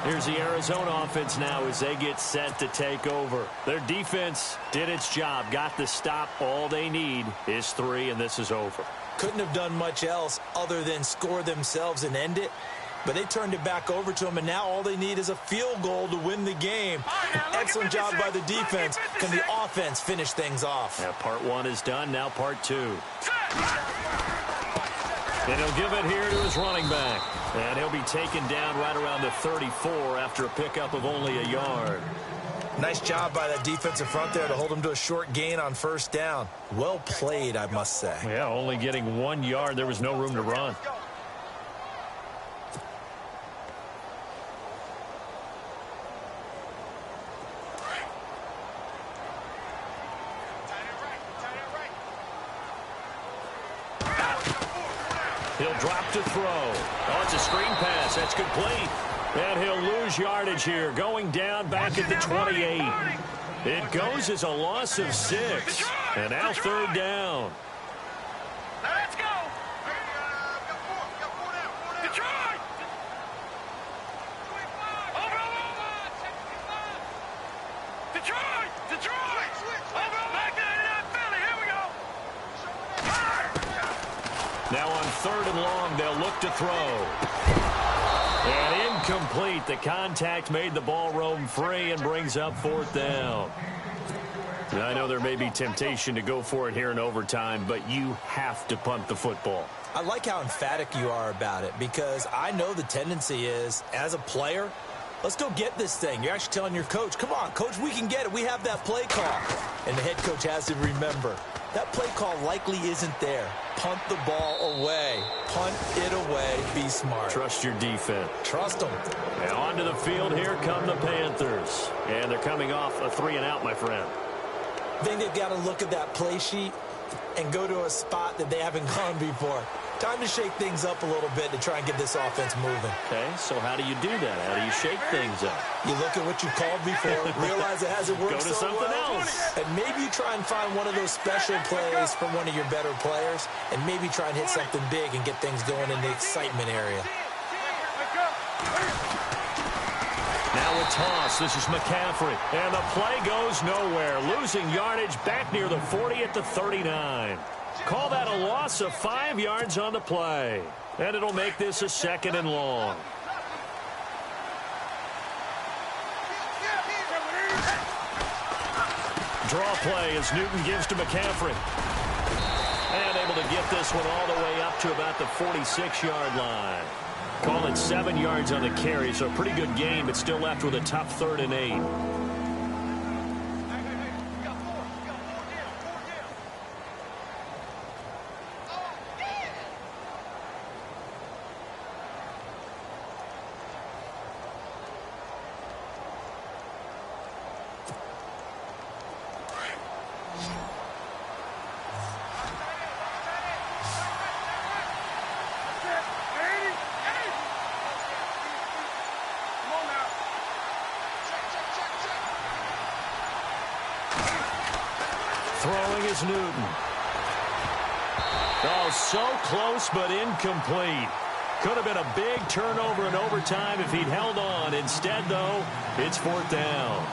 Here's the Arizona offense now as they get set to take over. Their defense did its job, got the stop. All they need is 3, and this is over. Couldn't have done much else other than score themselves and end it. But they turned it back over to them, and now all they need is a field goal to win the game. Excellent job by the defense. Can the offense finish things off? Yeah, part 1 is done. Now part 2. And he'll give it here to his running back. And he'll be taken down right around the 34 after a pickup of only a yard. Nice job by that defensive front there to hold him to a short gain on first down. Well played, I must say. Yeah, only getting 1 yard. There was no room to run. He'll drop to throw. Oh, it's a screen pass. That's complete. And he'll lose yardage here, going down back at the 28. It goes as a loss of 6. And now third down. Let's go. Detroit. Detroit. Detroit. Back to Philly. Here we go. Now on 3rd and long, they'll look to throw. And incomplete. The contact made the ball roam free and brings up 4th down. Now, I know there may be temptation to go for it here in overtime, but you have to punt the football. I like how emphatic you are about it because I know the tendency is, as a player, let's go get this thing. You're actually telling your coach, come on, coach, we can get it. We have that play call. And the head coach has to remember, that play call likely isn't there. Punt the ball away. Punt it away. Be smart. Trust your defense. Trust them. And onto the field, here come the Panthers. And they're coming off a 3-and-out, my friend. I think they've got to look at that play sheet and go to a spot that they haven't gone before. Time to shake things up a little bit to try and get this offense moving. Okay, so how do you do that? How do you shake things up? You look at what you called before, realize it hasn't worked Go to something else. and maybe you try and find one of those special plays from one of your better players, and maybe try and hit something big and get things going in the excitement area. Now a toss. This is McCaffrey. And the play goes nowhere. Losing yardage back near the 40 at the 39. Call that a loss of 5 yards on the play. And it'll make this a 2nd and long. Draw play as Newton gives to McCaffrey. And able to get this one all the way up to about the 46-yard line. Call it 7 yards on the carry, so a pretty good game, but still left with a tough 3rd and 8. Throwing is Newton. Oh, so close but incomplete. Could have been a big turnover in overtime if he'd held on. Instead, though, it's 4th down.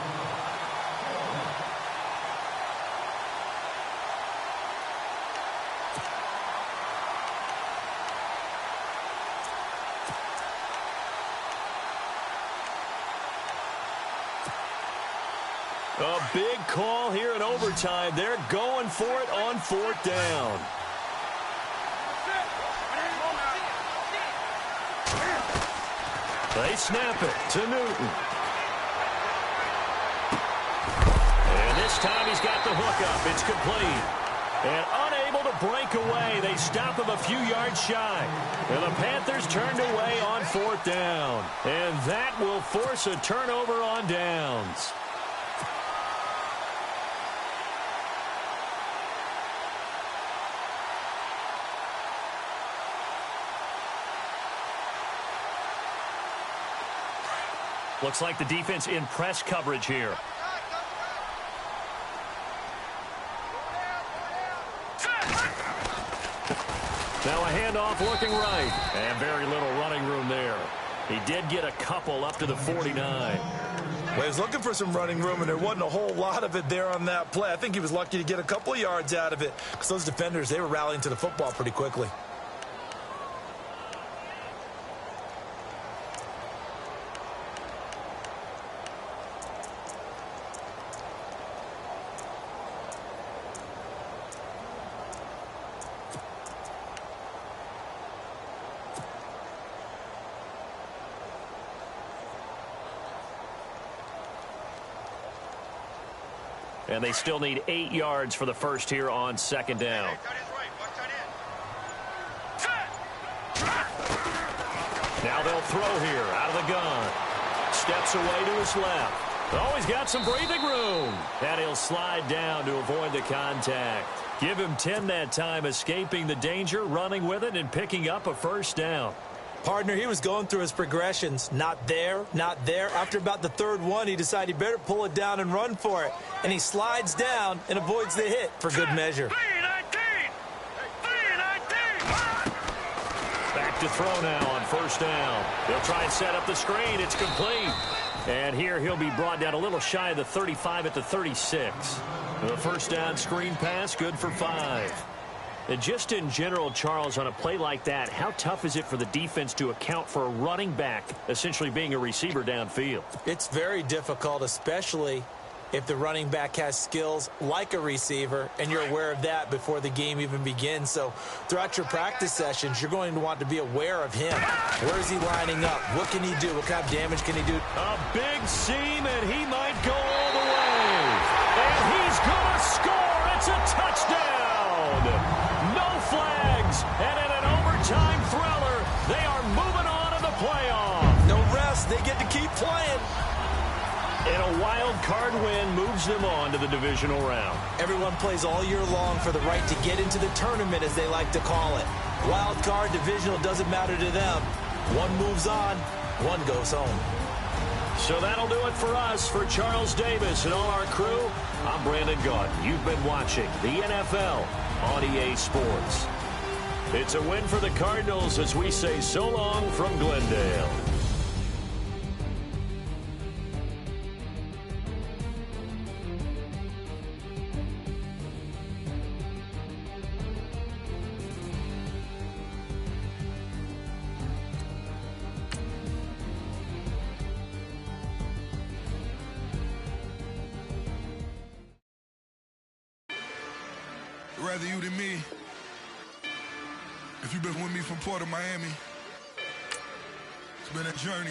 A big call here in overtime. They're going for it on 4th down. They snap it to Newton. And this time he's got the hook up. It's complete. And unable to break away. They stop him a few yards shy. And the Panthers turned away on 4th down. And that will force a turnover on downs. Looks like the defense in press coverage here. Now a handoff looking right. And very little running room there. He did get a couple up to the 49. Well, he was looking for some running room, and there wasn't a whole lot of it there on that play. I think he was lucky to get a couple of yards out of it because those defenders, they were rallying to the football pretty quickly. And they still need 8 yards for the first here on second down. Now they'll throw here out of the gun. Steps away to his left. Oh, he's got some breathing room. And he'll slide down to avoid the contact. Give him 10 that time, escaping the danger, running with it, and picking up a first down. Partner, he was going through his progressions. Not there, not there. After about the third one, he decided he better pull it down and run for it. And he slides down and avoids the hit for good measure. Back to throw now on first down. They'll try and set up the screen. It's complete. And here he'll be brought down a little shy of the 35 at the 36. The first down screen pass, good for 5. And just in general, Charles, on a play like that, how tough is it for the defense to account for a running back essentially being a receiver downfield? It's very difficult, especially if the running back has skills like a receiver, and you're aware of that before the game even begins. So throughout your practice sessions, you're going to want to be aware of him. Where is he lining up? What can he do? What kind of damage can he do? A big seam, and he might go all the way. And he's going to score. It's a touchdown. No flags, and in an overtime thriller, they are moving on to the playoff. No rest. They get to keep playing. And a wild card win moves them on to the divisional round. Everyone plays all year long for the right to get into the tournament, as they like to call it. Wild card, divisional, doesn't matter to them. One moves on, one goes home. So that'll do it for us. For Charles Davis and all our crew, I'm Brandon Gaudin. You've been watching the NFL on EA Sports. It's a win for the Cardinals as we say so long from Glendale. Rather you than me. If you've been with me from Port of Miami, it's been a journey.